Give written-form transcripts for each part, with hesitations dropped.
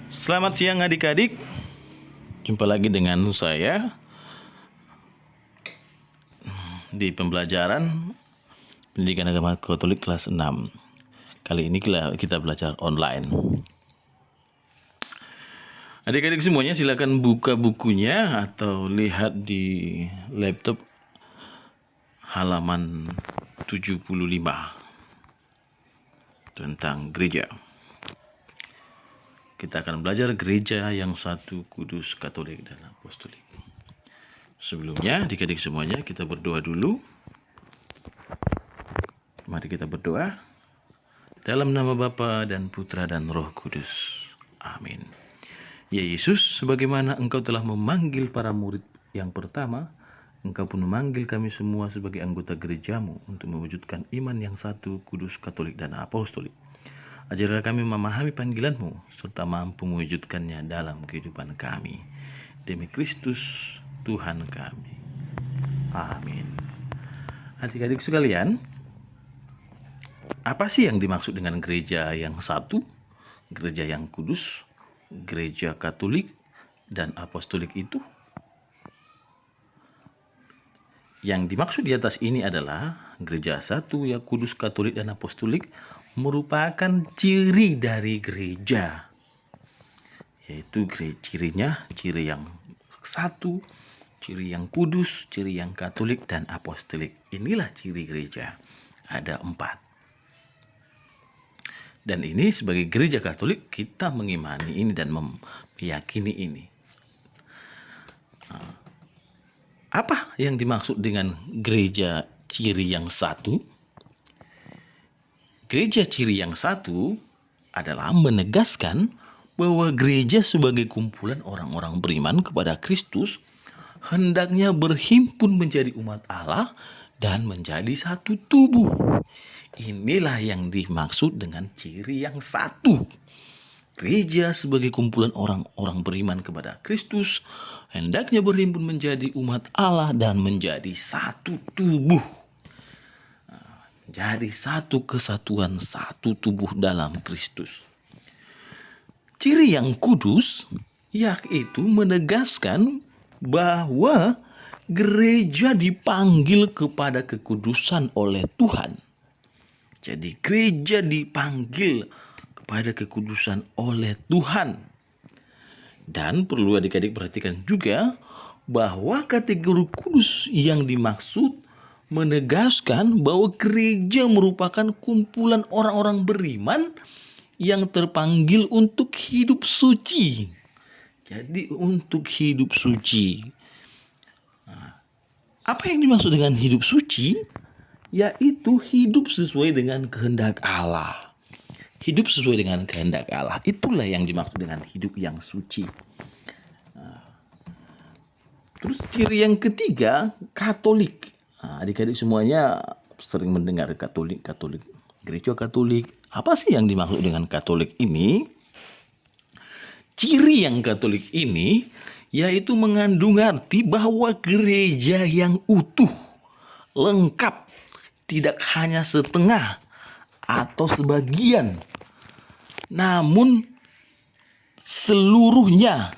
Selamat siang adik-adik. Jumpa lagi dengan saya di pembelajaran Pendidikan Agama Katolik kelas 6. Kali ini kita belajar online. Adik-adik semuanya silakan buka bukunya atau lihat di laptop halaman 75 tentang gereja. Kita akan belajar gereja yang satu, kudus, katolik, dan apostolik. Sebelumnya, adik-adik semuanya, kita berdoa dulu. Mari kita berdoa. Dalam nama Bapa dan Putra dan Roh Kudus. Amin. Ya Yesus, sebagaimana Engkau telah memanggil para murid yang pertama, Engkau pun memanggil kami semua sebagai anggota gerejamu untuk mewujudkan iman yang satu, kudus, katolik, dan apostolik. Ajarlah kami memahami panggilan-Mu, serta mampu mewujudkannya dalam kehidupan kami. Demi Kristus, Tuhan kami. Amin. Adik-adik sekalian, apa sih yang dimaksud dengan gereja yang satu, gereja yang kudus, gereja katolik, dan apostolik itu? Yang dimaksud di atas ini adalah gereja satu, ya kudus, katolik, dan apostolik merupakan ciri dari gereja, yaitu cirinya ciri yang satu, ciri yang kudus, ciri yang katolik, dan apostolik. Inilah ciri gereja. Ada 4. Dan ini sebagai gereja Katolik kita mengimani ini dan meyakini ini. Apa yang dimaksud dengan gereja ciri yang satu? Gereja ciri yang satu adalah menegaskan bahwa gereja sebagai kumpulan orang-orang beriman kepada Kristus hendaknya berhimpun menjadi umat Allah dan menjadi satu tubuh. Inilah yang dimaksud dengan ciri yang satu. Gereja sebagai kumpulan orang-orang beriman kepada Kristus hendaknya berhimpun menjadi umat Allah dan menjadi satu tubuh. Jadi satu kesatuan, satu tubuh dalam Kristus. Ciri yang kudus yaitu menegaskan bahwa gereja dipanggil kepada kekudusan oleh Tuhan. Jadi gereja dipanggil kepada kekudusan oleh Tuhan. Dan perlu adik-adik perhatikan juga bahwa kategori kudus yang dimaksud menegaskan bahwa gereja merupakan kumpulan orang-orang beriman yang terpanggil untuk hidup suci. Jadi untuk hidup suci. Apa yang dimaksud dengan hidup suci? Yaitu hidup sesuai dengan kehendak Allah. Hidup sesuai dengan kehendak Allah. Itulah yang dimaksud dengan hidup yang suci. Terus ciri yang ketiga, Katolik. Adik-adik semuanya sering mendengar Katolik. Gereja Katolik. Apa sih yang dimaksud dengan Katolik ini? Ciri yang Katolik ini yaitu mengandung arti bahwa gereja yang utuh, lengkap, tidak hanya setengah atau sebagian, namun seluruhnya,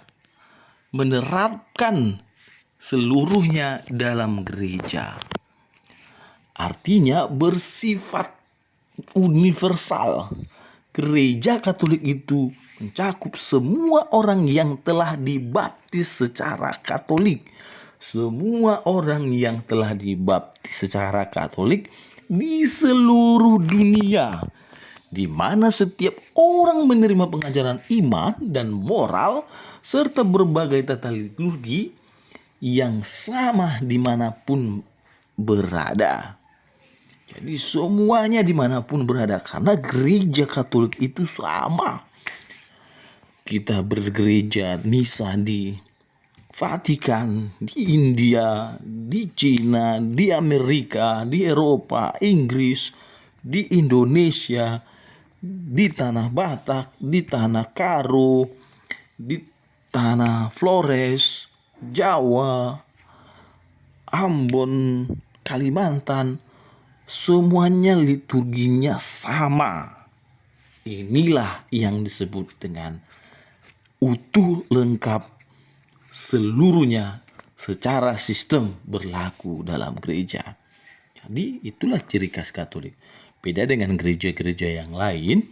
menerapkan seluruhnya dalam gereja. Artinya bersifat universal. Gereja Katolik itu mencakup semua orang yang telah dibaptis secara Katolik. Semua orang yang telah dibaptis secara Katolik di seluruh dunia, di mana setiap orang menerima pengajaran iman dan moral serta berbagai tata liturgi yang sama dimanapun berada. Jadi semuanya dimanapun berada, karena gereja Katolik itu sama. Kita bergereja misa di Vatikan, di India, di Cina, di Amerika, di Eropa, Inggris, di Indonesia, di tanah Batak, di tanah Karo, di tanah Flores, Jawa, Ambon, Kalimantan, semuanya liturginya sama. Inilah yang disebut dengan utuh, lengkap, seluruhnya secara sistem berlaku dalam gereja. Jadi itulah ciri khas Katolik. Beda dengan gereja-gereja yang lain,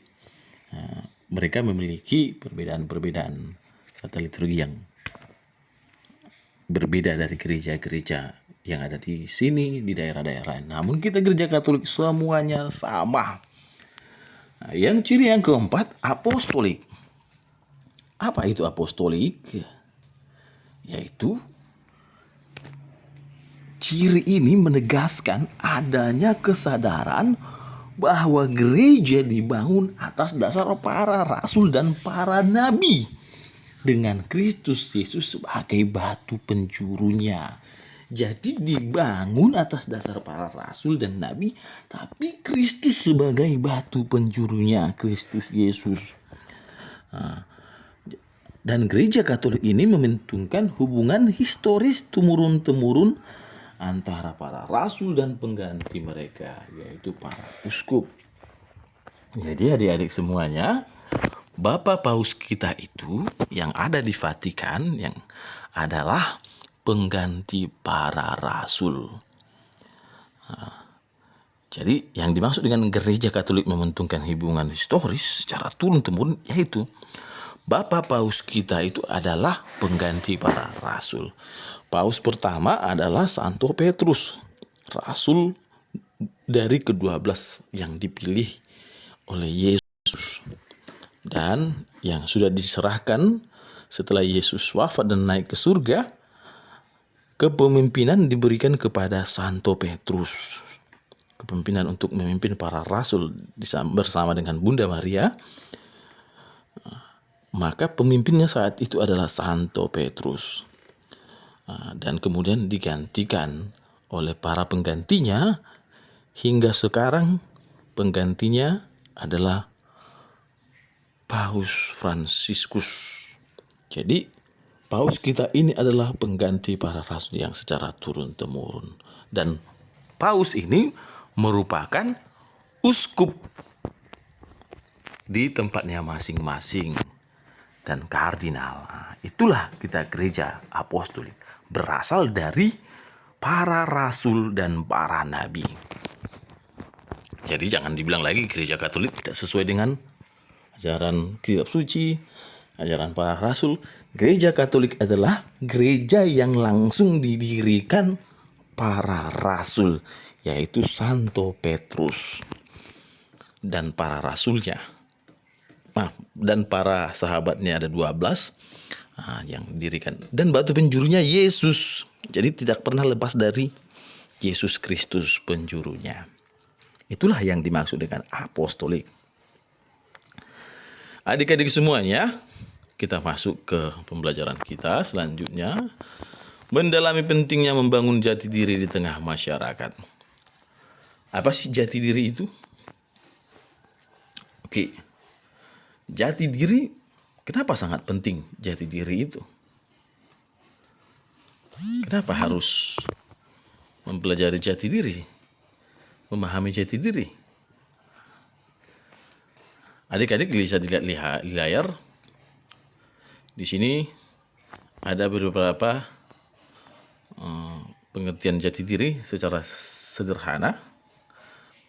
mereka memiliki perbedaan-perbedaan tata liturgi yang berbeda dari gereja-gereja yang ada di sini, di daerah-daerah lain. Namun kita gereja Katolik semuanya sama. Nah, yang ciri yang keempat, apostolik. Apa itu apostolik? Yaitu ciri ini menegaskan adanya kesadaran bahwa gereja dibangun atas dasar para rasul dan para nabi dengan Kristus Yesus sebagai batu penjurunya. Jadi dibangun atas dasar para rasul dan nabi, tapi Kristus sebagai batu penjurunya, Kristus Yesus. Dan gereja Katolik ini mementingkan hubungan historis temurun-temurun antara para rasul dan pengganti mereka, yaitu para uskup. Jadi adik-adik semuanya, Bapak Paus kita itu yang ada di Vatikan yang adalah pengganti para rasul. Jadi yang dimaksud dengan gereja Katolik mementingkan hubungan historis secara turun-temurun yaitu Bapak Paus kita itu adalah pengganti para rasul. Paus pertama adalah Santo Petrus, rasul dari ke-12 yang dipilih oleh Yesus dan yang sudah diserahkan setelah Yesus wafat dan naik ke surga. Kepemimpinan diberikan kepada Santo Petrus. Kepemimpinan untuk memimpin para rasul bersama dengan Bunda Maria. Maka pemimpinnya saat itu adalah Santo Petrus. Dan kemudian digantikan oleh para penggantinya. Hingga sekarang penggantinya adalah Paus Fransiskus. Jadi Paus kita ini adalah pengganti para rasul yang secara turun-temurun. Dan Paus ini merupakan uskup di tempatnya masing-masing dan kardinal. Itulah kita gereja apostolik, berasal dari para rasul dan para nabi. Jadi jangan dibilang lagi gereja Katolik tidak sesuai dengan ajaran kitab suci, ajaran para rasul. Gereja Katolik adalah gereja yang langsung didirikan para rasul, yaitu Santo Petrus dan para rasulnya. Dan para sahabatnya ada 12 yang didirikan. Dan batu penjurunya Yesus. Jadi tidak pernah lepas dari Yesus Kristus penjurunya. Itulah yang dimaksud dengan apostolik. Adik-adik semuanya, kita masuk ke pembelajaran kita selanjutnya. Mendalami pentingnya membangun jati diri di tengah masyarakat. Apa sih jati diri itu? Oke. Jati diri, kenapa sangat penting jati diri itu? Kenapa harus mempelajari jati diri? Memahami jati diri? Adik-adik bisa dilihat di layar. Di sini ada beberapa pengertian jati diri secara sederhana.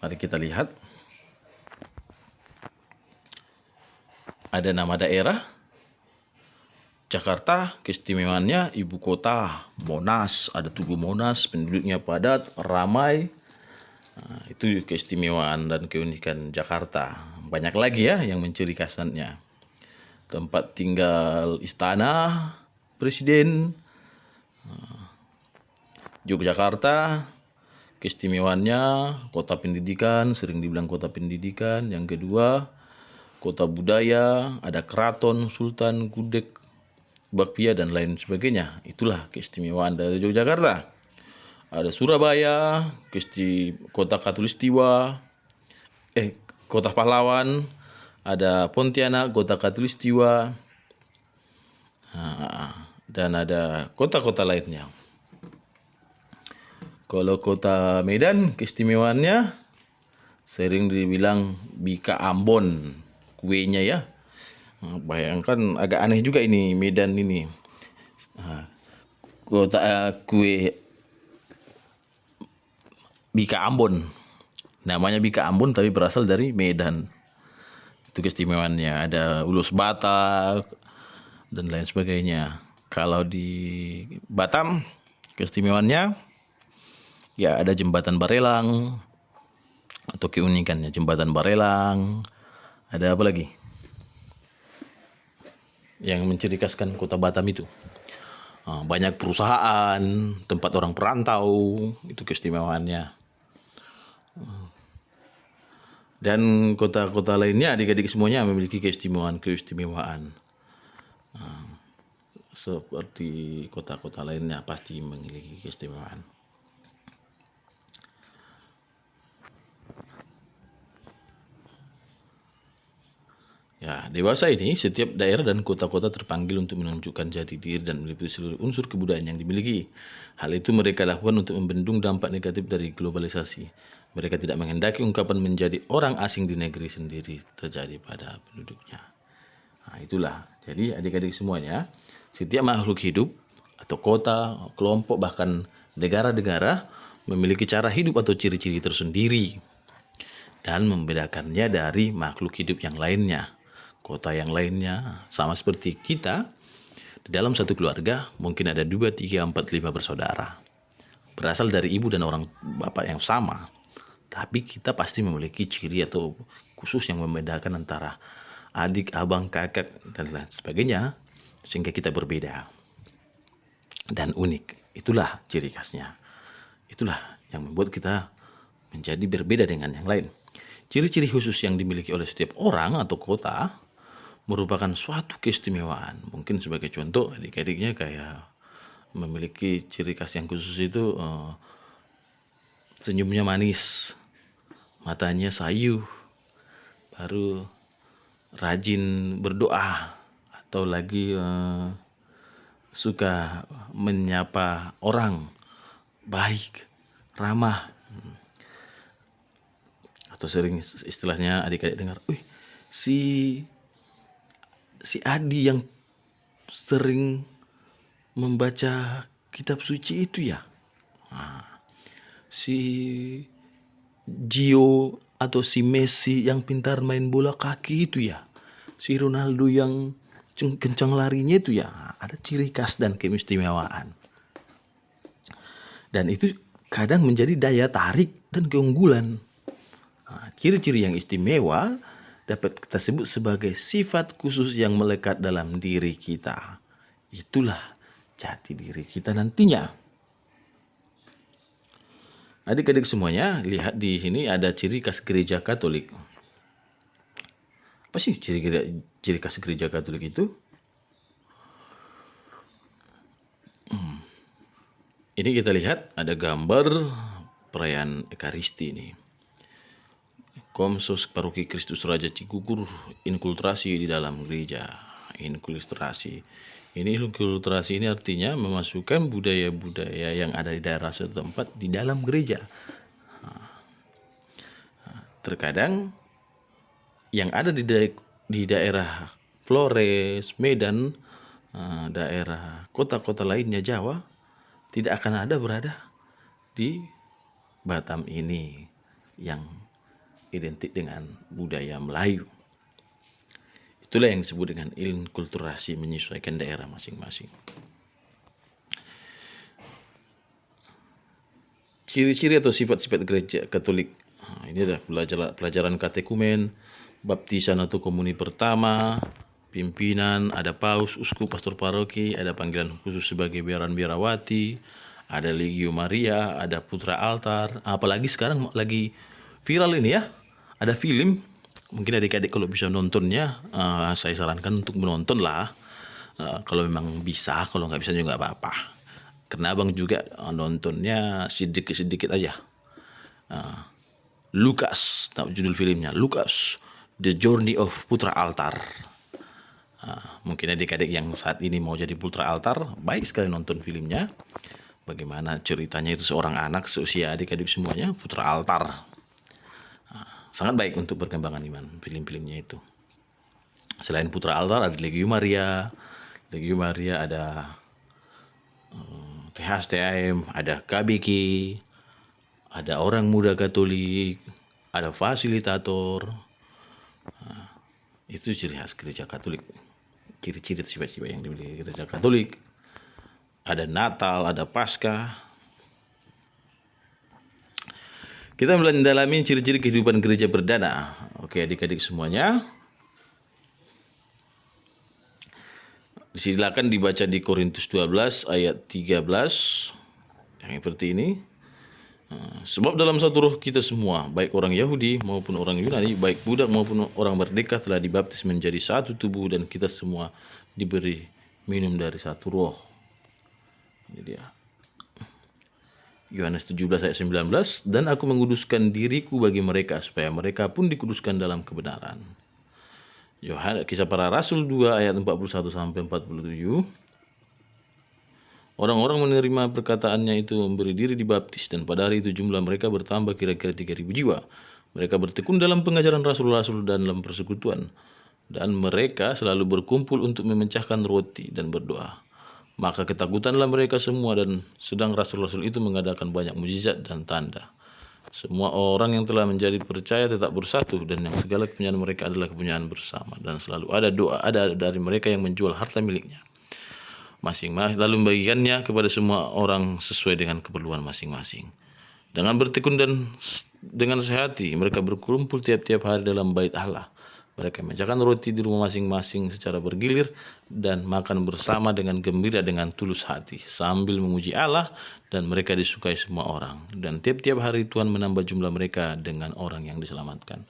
Mari kita lihat. Ada nama daerah, Jakarta, keistimewaannya ibu kota, Monas, ada Tugu Monas, penduduknya padat, ramai. Itu keistimewaan dan keunikan Jakarta. Banyak lagi ya yang menciri khasnya. Tempat tinggal istana, presiden. Yogyakarta, keistimewaannya kota pendidikan, sering dibilang kota pendidikan. Yang kedua, kota budaya, ada keraton, sultan, gudeg, bakpia, dan lain sebagainya. Itulah keistimewaan dari Yogyakarta. Ada Surabaya, kota Katulistiwa, kota pahlawan. Ada Pontianak, kota Katulistiwa. Dan ada kota-kota lainnya. Kalau kota Medan, keistimewaannya sering dibilang Bika Ambon, kuenya ya. Bayangkan agak aneh juga ini Medan ini. Kue Bika Ambon. Namanya Bika Ambon tapi berasal dari Medan. Itu keistimewaannya. Ada ulus Batak dan lain sebagainya. Kalau di Batam keistimewaannya ya ada jembatan Barelang atau keunikannya jembatan Barelang. Ada apa lagi yang menciri khaskan kota Batam itu? Banyak perusahaan, tempat orang perantau, itu keistimewaannya. Dan kota-kota lainnya adik-adik semuanya memiliki keistimewaan. Seperti kota-kota lainnya pasti memiliki keistimewaan. Ya, dewasa ini setiap daerah dan kota-kota terpanggil untuk menunjukkan jati diri dan meliputi seluruh unsur kebudayaan yang dimiliki. Hal itu mereka lakukan untuk membendung dampak negatif dari globalisasi. Mereka tidak menghendaki ungkapan menjadi orang asing di negeri sendiri terjadi pada penduduknya. Nah, itulah. Jadi adik-adik semuanya, setiap makhluk hidup atau kota, kelompok, bahkan negara-negara memiliki cara hidup atau ciri-ciri tersendiri dan membedakannya dari makhluk hidup yang lainnya. Kota yang lainnya sama seperti kita, di dalam satu keluarga mungkin ada 2, 3, 4, 5 bersaudara. Berasal dari ibu dan orang bapak yang sama. Tapi kita pasti memiliki ciri atau khusus yang membedakan antara adik, abang, kakak, dan lain sebagainya. Sehingga kita berbeda dan unik. Itulah ciri khasnya. Itulah yang membuat kita menjadi berbeda dengan yang lain. Ciri-ciri khusus yang dimiliki oleh setiap orang atau kota merupakan suatu keistimewaan. Mungkin sebagai contoh adik-adiknya kayak memiliki ciri khas yang khusus itu senyumnya manis, matanya sayu, baru rajin berdoa, atau lagi suka menyapa orang, baik, ramah. Atau sering istilahnya adik-adik dengar, si Adi yang sering membaca kitab suci itu ya. Si Gio atau si Messi yang pintar main bola kaki itu ya. Si Ronaldo yang kencang larinya itu ya. Ada ciri khas dan keistimewaan. Dan itu kadang menjadi daya tarik dan keunggulan. Ciri-ciri yang istimewa dapat kita sebut sebagai sifat khusus yang melekat dalam diri kita. Itulah jati diri kita nantinya. Adik-adik semuanya, lihat di sini ada ciri khas gereja Katolik. Apa sih ciri khas gereja Katolik itu? Ini kita lihat ada gambar perayaan Ekaristi ini. Komsos Paroki Kristus Raja Cikukur inkulturasi di dalam gereja. Inkulturasi. Inkulturasi ini artinya memasukkan budaya-budaya yang ada di daerah setempat di dalam gereja. Terkadang yang ada di daerah Flores, Medan, daerah kota-kota lainnya Jawa tidak akan ada berada di Batam ini yang identik dengan budaya Melayu. Itulah yang disebut dengan inkulturasi, menyesuaikan daerah masing-masing. Ciri-ciri atau sifat-sifat gereja Katolik. Ini adalah pelajaran katekumen, baptisan atau komuni pertama, pimpinan, ada paus, uskup, pastor paroki, ada panggilan khusus sebagai biaran-biarawati, ada Legio Maria, ada putra altar. Apalagi sekarang lagi viral ini ya, ada film. Mungkin adik-adik kalau bisa nontonnya, saya sarankan untuk menonton lah. Kalau memang bisa, kalau nggak bisa juga nggak apa-apa. Karena abang juga nontonnya sedikit-sedikit aja. Lukas, judul filmnya Lukas, The Journey of Putra Altar. Mungkin adik-adik yang saat ini mau jadi putra altar, baik sekali nonton filmnya. Bagaimana ceritanya itu seorang anak seusia adik-adik semuanya, putra altar. Sangat baik untuk perkembangan iman film-filmnya itu. Selain putra altar ada Legium Maria. Legium Maria ada THSTM, ada KBK, ada orang muda Katolik, ada fasilitator. Itu ciri khas gereja Katolik. Ciri-ciri sifat-sifat yang dimiliki gereja Katolik. Ada Natal, ada Paskah. Kita mendalami ciri-ciri kehidupan gereja perdana. Oke, adik-adik semuanya. Silakan dibaca di Korintus 12 ayat 13 yang seperti ini. Sebab dalam satu roh kita semua, baik orang Yahudi maupun orang Yunani, baik budak maupun orang merdeka telah dibaptis menjadi satu tubuh dan kita semua diberi minum dari satu roh. Ini dia. Yohanes 17 ayat 19, dan aku menguduskan diriku bagi mereka supaya mereka pun dikuduskan dalam kebenaran. Yohanes Kisah Para Rasul 2 ayat 41 sampai 47. Orang-orang menerima perkataannya itu memberi diri dibaptis, dan pada hari itu jumlah mereka bertambah kira-kira 3.000 jiwa. Mereka bertekun dalam pengajaran rasul-rasul dan dalam persekutuan, dan mereka selalu berkumpul untuk memecahkan roti dan berdoa. Maka ketakutanlah mereka semua, dan sedang rasul-rasul itu mengadakan banyak mujizat dan tanda. Semua orang yang telah menjadi percaya tetap bersatu, dan yang segala kepunyaan mereka adalah kepunyaan bersama, dan selalu ada doa ada dari mereka yang menjual harta miliknya masing-masing lalu membagikannya kepada semua orang sesuai dengan keperluan masing-masing. Dengan bertekun dan dengan sehati mereka berkumpul tiap-tiap hari dalam bait Allah. Mereka memecahkan roti di rumah masing-masing secara bergilir dan makan bersama dengan gembira dengan tulus hati sambil memuji Allah, dan mereka disukai semua orang. Dan tiap-tiap hari Tuhan menambah jumlah mereka dengan orang yang diselamatkan.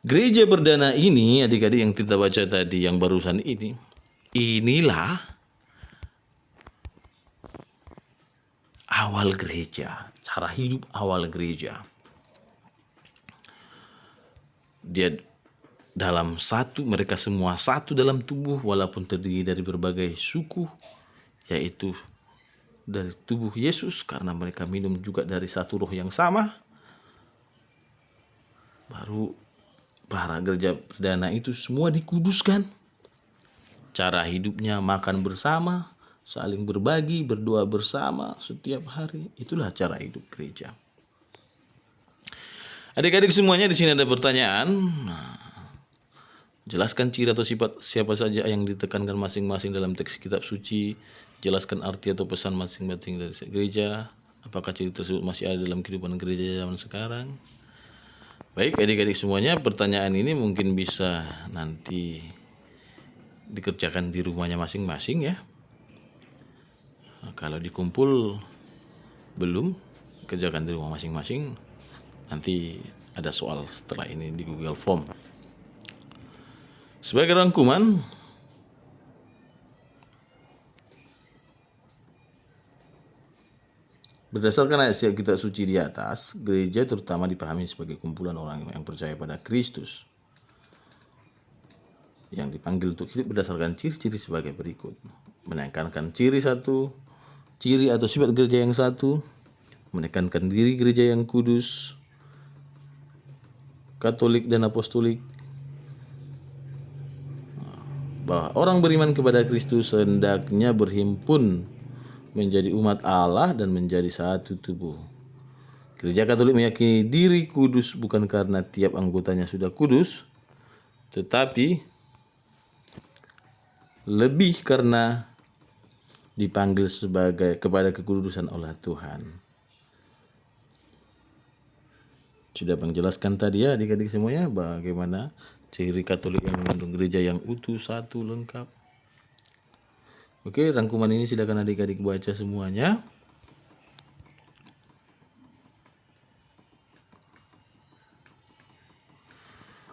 Gereja perdana ini, adik-adik yang kita baca tadi yang barusan ini, inilah awal gereja, cara hidup awal gereja. Dia dalam satu, mereka semua satu dalam tubuh walaupun terdiri dari berbagai suku, yaitu dari tubuh Yesus, karena mereka minum juga dari satu roh yang sama. Baru para gereja perdana itu semua dikuduskan. Cara hidupnya makan bersama, saling berbagi, berdoa bersama setiap hari. Itulah cara hidup gereja. Adik-adik semuanya, di sini ada pertanyaan. Jelaskan ciri atau sifat siapa saja yang ditekankan masing-masing dalam teks kitab suci. Jelaskan arti atau pesan masing-masing dari gereja. Apakah ciri tersebut masih ada dalam kehidupan gereja zaman sekarang? Baik, adik-adik semuanya, pertanyaan ini mungkin bisa nanti dikerjakan di rumahnya masing-masing ya. Nah, kalau dikumpul belum, kerjakan di rumah masing-masing. Nanti ada soal setelah ini di Google Form. Sebagai rangkuman, berdasarkan ayat kitab suci di atas, gereja terutama dipahami sebagai kumpulan orang yang percaya pada Kristus, yang dipanggil untuk hidup berdasarkan ciri-ciri sebagai berikut. Menekankan ciri atau sifat gereja yang satu, menekankan diri gereja yang kudus, Katolik dan Apostolik, bahwa orang beriman kepada Kristus hendaknya berhimpun menjadi umat Allah dan menjadi satu tubuh. Gereja Katolik meyakini diri kudus bukan karena tiap anggotanya sudah kudus, tetapi lebih karena dipanggil kepada kekudusan oleh Tuhan. Sudah menjelaskan tadi ya adik-adik semuanya bagaimana ciri Katolik yang mengandung gereja yang utuh, satu, lengkap. Oke, rangkuman ini silakan adik-adik baca semuanya.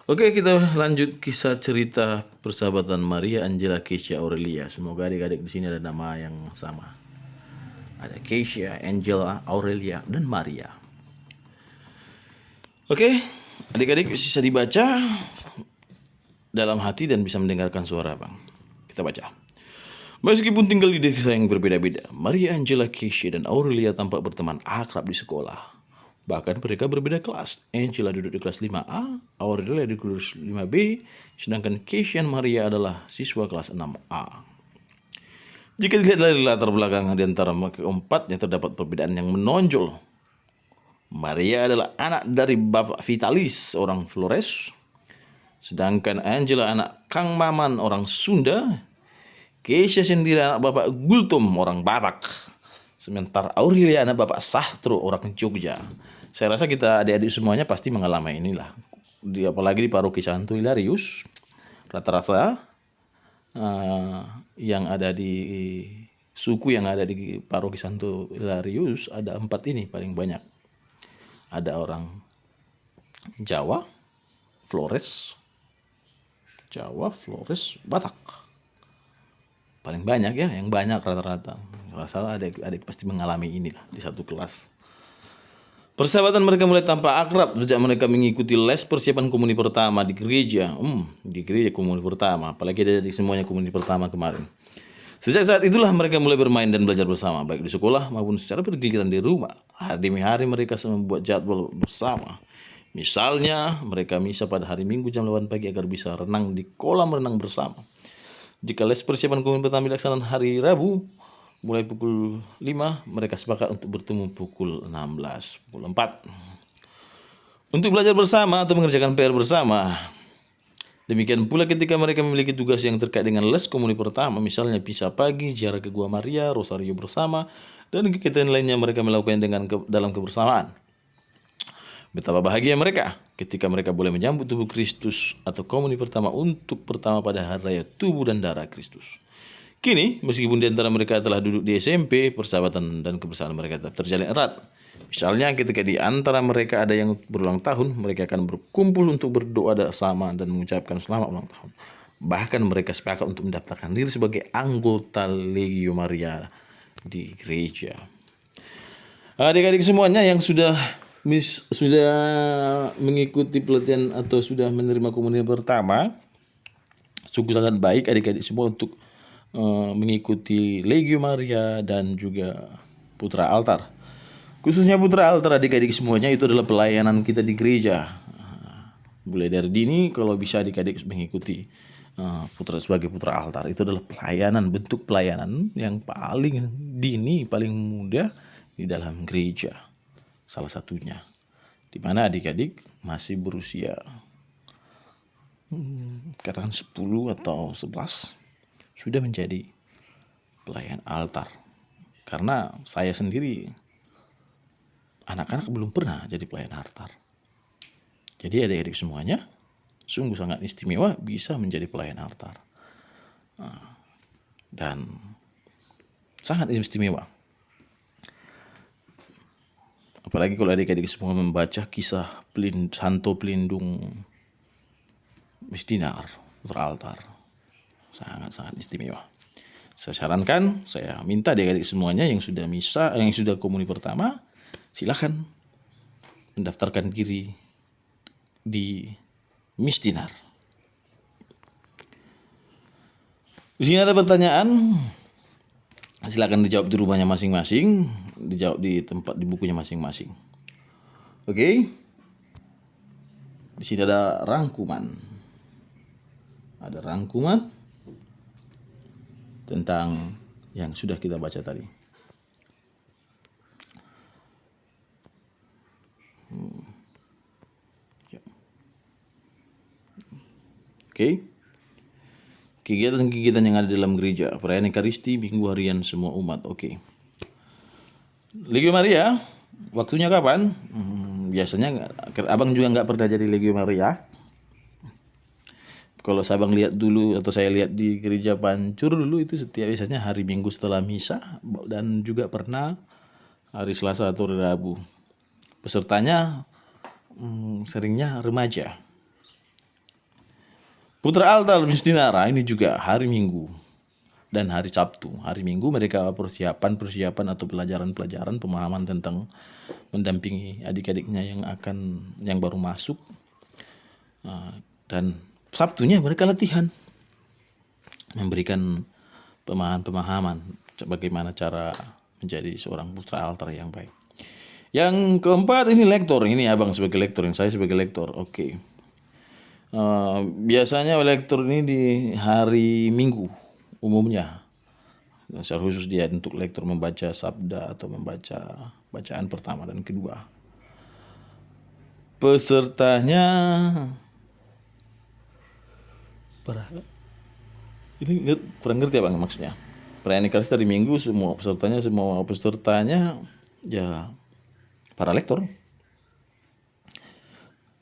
Oke, kita lanjut kisah cerita persahabatan Maria, Angela, Keisha, Aurelia. Semoga adik-adik di sini ada nama yang sama. Ada Keisha, Angela, Aurelia, dan Maria. Oke, adik-adik bisa dibaca dalam hati dan bisa mendengarkan suara Bang. Kita baca. Meskipun tinggal di desa yang berbeda-beda, Maria, Angela, Keisha, dan Aurelia tampak berteman akrab di sekolah. Bahkan mereka berbeda kelas. Angela duduk di kelas 5A, Aurelia di kelas 5B, sedangkan Keisha Maria adalah siswa kelas 6A. Jika dilihat dari latar belakang di antara keempatnya terdapat perbedaan yang menonjol. Maria adalah anak dari Bapak Vitalis, orang Flores. Sedangkan Angela anak Kang Maman, orang Sunda. Keisha sendiri anak Bapak Gultom, orang Batak. Sementara Aurelia anak Bapak Sahtro, orang Jogja. Saya rasa kita adik-adik semuanya pasti mengalami inilah. Apalagi di Paroki Santo Hilarius, rata-rata yang ada di suku yang ada di Paroki Santo Hilarius ada 4 ini paling banyak. Ada orang Jawa, Flores, Batak. Paling banyak ya, yang banyak rata-rata. Rasa adik-adik pasti mengalami inilah di satu kelas. Persahabatan mereka mulai tampak akrab sejak mereka mengikuti les persiapan komuni pertama di gereja. Di gereja komuni pertama, apalagi ada di semuanya komuni pertama kemarin. Sejak saat itulah mereka mulai bermain dan belajar bersama, baik di sekolah maupun secara bergiliran di rumah. Hari demi hari mereka membuat jadwal bersama. Misalnya, mereka misa pada hari Minggu jam 8 pagi agar bisa renang di kolam renang bersama. Jika les persiapan komuni pertama dilaksanakan hari Rabu, mulai pukul 5, mereka sepakat untuk bertemu pukul 16, pukul 4. Untuk belajar bersama atau mengerjakan PR bersama. Demikian pula ketika mereka memiliki tugas yang terkait dengan les komuni pertama, misalnya misa pagi, ziarah ke Gua Maria, rosario bersama, dan kegiatan lainnya mereka melakukannya dalam kebersamaan. Betapa bahagia mereka ketika mereka boleh menyambut tubuh Kristus atau komuni pertama untuk pertama pada hari raya tubuh dan darah Kristus. Kini, meskipun di antara mereka telah duduk di SMP, persahabatan dan kebersamaan mereka tetap terjalin erat. Misalnya ketika di antara mereka ada yang berulang tahun, mereka akan berkumpul untuk berdoa bersama dan mengucapkan selamat ulang tahun. Bahkan mereka sepakat untuk mendaftarkan diri sebagai anggota Legio Maria di gereja. Adik-adik semuanya yang sudah mengikuti pelatihan atau sudah menerima komuni pertama, sungguh sangat baik adik-adik semua untuk mengikuti Legio Maria dan juga Putra Altar. Khususnya Putra Altar adik-adik semuanya itu adalah pelayanan kita di gereja. Mulai dari dini kalau bisa adik-adik mengikuti sebagai Putra Altar. Itu adalah bentuk pelayanan yang paling dini, paling mudah di dalam gereja. Salah satunya. Di mana adik-adik masih berusia katakan 10 atau 11 sudah menjadi pelayan altar. Karena saya sendiri anak-anak belum pernah jadi pelayan altar. Jadi adik-adik semuanya sungguh sangat istimewa bisa menjadi pelayan altar. Dan sangat istimewa. Apalagi kalau adik-adik semua membaca kisah Santo Pelindung Misdinar, Putra Altar. Sangat-sangat istimewa. Saya sarankan, saya minta adik-adik semuanya yang sudah misa, yang sudah komuni pertama, silakan mendaftarkan diri di Misdinar. Di sini ada pertanyaan, silakan dijawab di rumahnya masing-masing, dijawab di bukunya masing-masing. Oke. Di sini ada rangkuman. Ada rangkuman tentang yang sudah kita baca tadi. Oke. Kegiatan-kegiatan yang ada dalam gereja, perayaan Ekaristi, minggu harian semua umat. Oke. Legio Maria, waktunya kapan? Biasanya abang juga nggak pernah jadi Legio Maria. Kalau abang lihat dulu atau saya lihat di gereja Pancur dulu itu biasanya hari Minggu setelah misa dan juga pernah hari Selasa atau Rabu. Pesertanya seringnya remaja. Putra Altar Misdinara ini juga hari Minggu dan hari Sabtu. Hari Minggu mereka persiapan atau pelajaran pemahaman tentang mendampingi adik-adiknya yang baru masuk. Dan Sabtunya mereka latihan memberikan pemahaman bagaimana cara menjadi seorang putra altar yang baik. Yang keempat ini lektor. Ini abang sebagai lektor, yang saya sebagai lektor. Oke. Biasanya lektor ini di hari Minggu umumnya. Dan secara khusus dia untuk lektor membaca sabda atau membaca bacaan pertama dan kedua. Pesertanya ini kurang ngerti apa maksudnya. Perayaan Ekaristi hari Minggu semua pesertanya ya para lektor.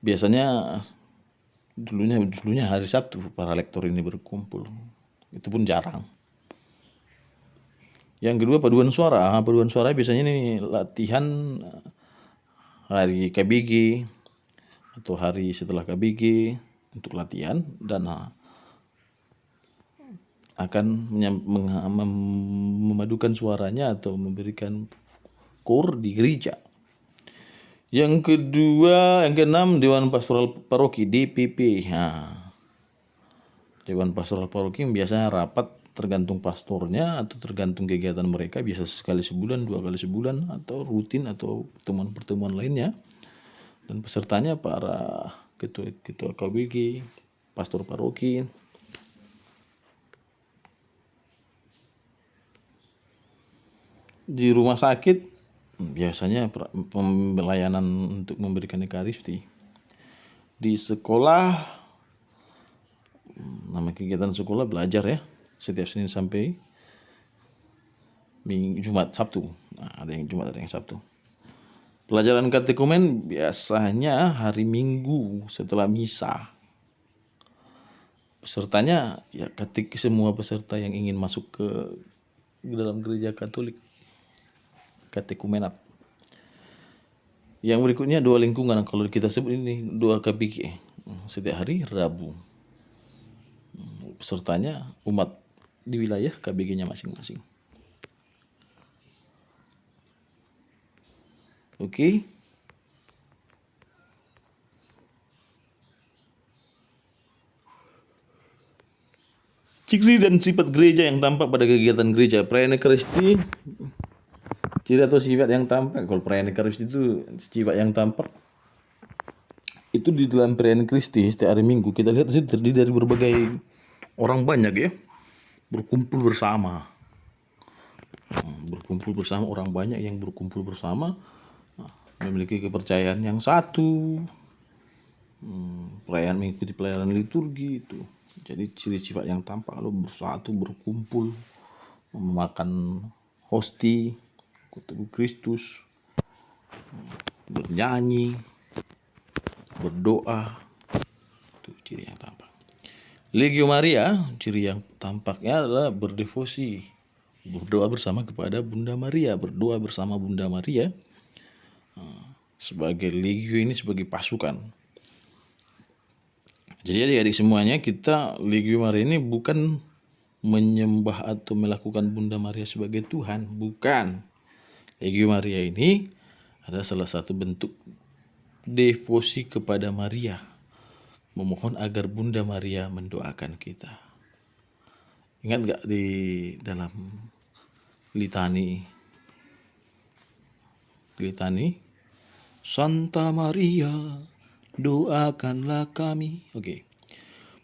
Biasanya dulunya hari Sabtu para lektor ini berkumpul. Itu pun jarang. Yang kedua paduan suara. Paduan suara biasanya ini latihan hari KBG atau hari setelah KBG untuk latihan dan akan memadukan suaranya atau memberikan kor di gereja. Yang kedua, yang keenam Dewan Pastoral Paroki DPP. Dewan Pastoral Paroki biasanya rapat tergantung pastornya atau tergantung kegiatan mereka, biasa sekali sebulan, 2 kali sebulan atau rutin atau pertemuan-pertemuan lainnya. Dan pesertanya para ketua KBG, pastor paroki. Di rumah sakit biasanya pelayanan untuk memberikan Ekaristi. Di sekolah, nama kegiatan sekolah belajar ya, setiap Senin sampai Jumat, Sabtu. Ada yang Jumat, ada yang Sabtu. Pelajaran katekumen biasanya hari Minggu setelah misa. Pesertanya ya semua peserta yang ingin masuk ke dalam gereja Katolik, katekumenat. Yang berikutnya 2 lingkungan, kalau kita sebut ini 2 KBG setiap hari Rabu. Pesertanya umat di wilayah KBG-nya masing-masing. Oke. Ciri dan sifat gereja yang tampak pada kegiatan gereja. Perayaan Ekaristi, ciri atau sifat yang tampak. Kalau perayaan Ekaristi itu sifat yang tampak itu di dalam perayaan Ekaristi setiap hari Minggu kita lihat itu terdiri dari berbagai orang banyak ya, berkumpul bersama. Berkumpul bersama, orang banyak yang berkumpul bersama, memiliki kepercayaan yang satu, perayaan mengikuti pelayanan liturgi itu. Jadi ciri sifat yang tampak kalau bersatu, berkumpul, memakan hosti, tubuh Kristus, bernyanyi, berdoa, itu ciri yang tampak. Legio Maria, ciri yang tampaknya adalah berdevosi, berdoa bersama kepada Bunda Maria, berdoa bersama Bunda Maria. Sebagai legio ini sebagai pasukan. Jadi adik-adik semuanya, kita Legio Maria ini bukan menyembah atau melakukan Bunda Maria sebagai Tuhan, bukan. Legio Maria ini adalah salah satu bentuk devosi kepada Maria, memohon agar Bunda Maria mendoakan kita. Ingat gak di dalam litani Santa Maria, doakanlah kami. Oke.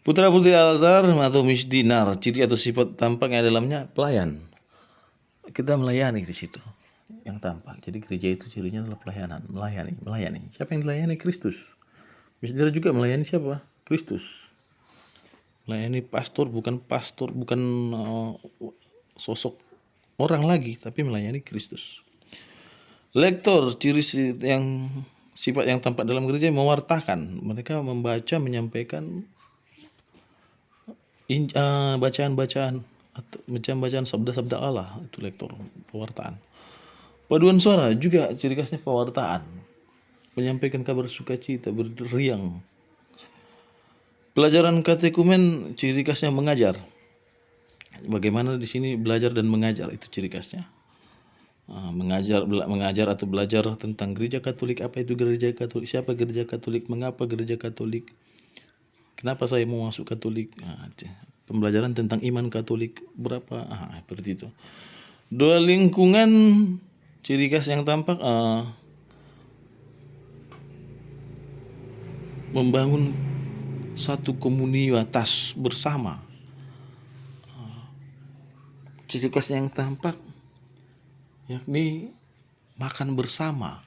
Putra-putri altar atau misdinar, ciri atau sifat tampak yang dalamnya pelayan. Kita melayani di situ yang tampak. Jadi gereja itu cirinya adalah pelayanan, melayani. Siapa yang dilayani? Kristus. Misdinar juga melayani siapa? Kristus. Melayani pastor, bukan sosok orang lagi, tapi melayani Kristus. Lektor, ciri yang sifat yang tampak dalam gereja mewartakan. Mereka membaca, menyampaikan bacaan-bacaan atau bacaan sabda-sabda Allah, itu lektor, pewartaan. Paduan suara juga ciri khasnya pewartaan, menyampaikan kabar sukacita, berriang. Pelajaran katekumen ciri khasnya mengajar. Bagaimana di sini belajar dan mengajar, itu ciri khasnya. Mengajar atau belajar tentang gereja Katolik, apa itu gereja Katolik, siapa gereja Katolik, mengapa gereja Katolik, kenapa saya mau masuk Katolik, pembelajaran tentang iman Katolik berapa, seperti itu. 2 lingkungan, ciri khas yang tampak membangun satu komunitas bersama. Ciri khas yang tampak yakni makan bersama,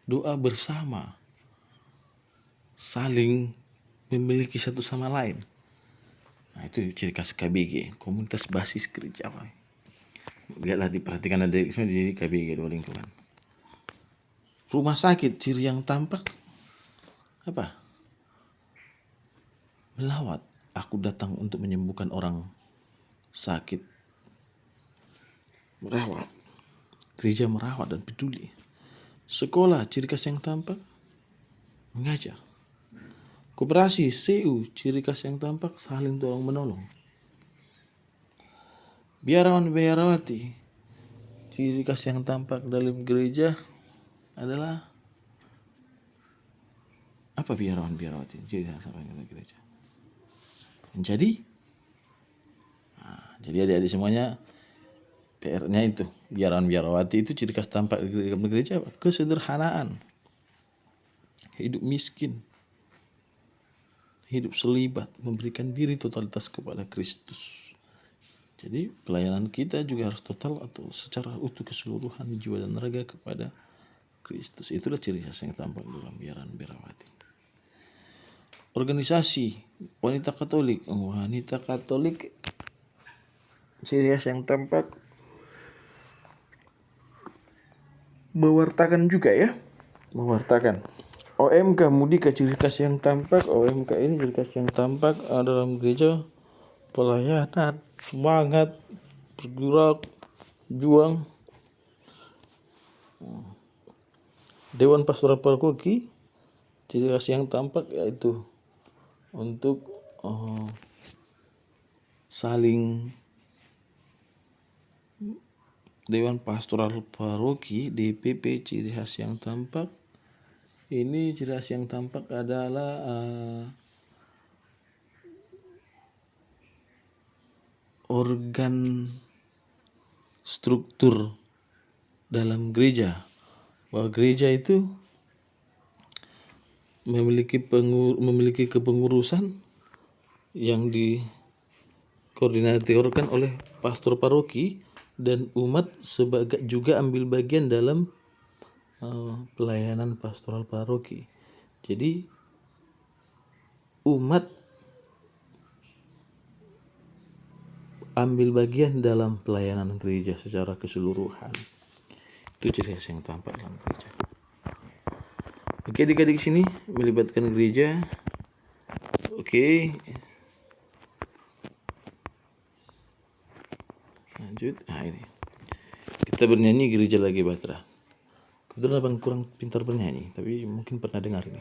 doa bersama, saling memiliki satu sama lain. Nah, itu ciri khas KBG, komunitas basis gereja. Lihatlah, diperhatikan ada di KBG Dua Lingkungan. Rumah sakit, ciri yang tampak apa? Melawat. Aku datang untuk menyembuhkan orang sakit. Merawat. Gereja merawat dan peduli. Sekolah, ciri khas yang tampak mengajar. Koperasi, CU, ciri khas yang tampak saling tolong menolong. Biarawan biarawati, ciri khas yang tampak dalam gereja adalah apa? Biarawan biarawati, ciri khas dalam gereja menjadi. Jadi adik-adik semuanya, PR-nya itu, biarawan biarawati itu ciri khas tampak di gereja apa? Kesederhanaan, hidup miskin, hidup selibat, memberikan diri totalitas kepada Kristus. Jadi pelayanan kita juga harus total atau secara utuh keseluruhan jiwa dan raga kepada Kristus. Itulah ciri khas yang tampak dalam biarawan biarawati. Organisasi wanita Katolik. Wanita Katolik, ciri khas yang tampak mewartakan juga ya. Mewartakan. OMK Mudika, ciri khas yang tampak. OMK ini ciri khas yang tampak dalam gereja pelayanan, semangat, bergerak, juang. Dewan Pastoral Paroki, ciri khas yang tampak yaitu untuk saling. Dewan Pastoral Paroki DPP, ciri khas yang tampak ini, ciri khas yang tampak adalah organ struktur dalam gereja, bahwa gereja itu memiliki kepengurusan yang dikoordinasikan oleh pastor paroki, dan umat sebagai juga ambil bagian dalam pelayanan pastoral paroki. Jadi umat ambil bagian dalam pelayanan gereja secara keseluruhan. Itu ciri khas yang tampak dalam gereja. Oke, adik-adik sini melibatkan gereja. Oke. Lanjut. Nah, ini. Kita bernyanyi Gereja Lagi Batra. Kebetulan abang kurang pintar bernyanyi, tapi mungkin pernah dengar ini.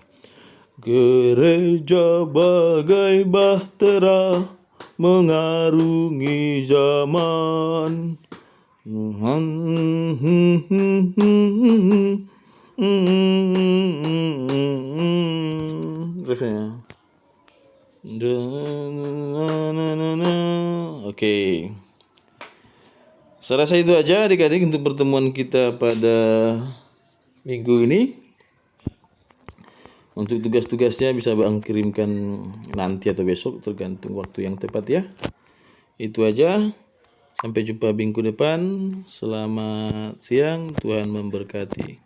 Gereja bagai bahtera mengarungi zaman. Refnya. Oke. Saya rasa itu aja adik-adik untuk pertemuan kita pada minggu ini. Untuk tugas-tugasnya bisa Bang kirimkan nanti atau besok, tergantung waktu yang tepat ya. Itu aja. Sampai jumpa minggu depan. Selamat siang, Tuhan memberkati.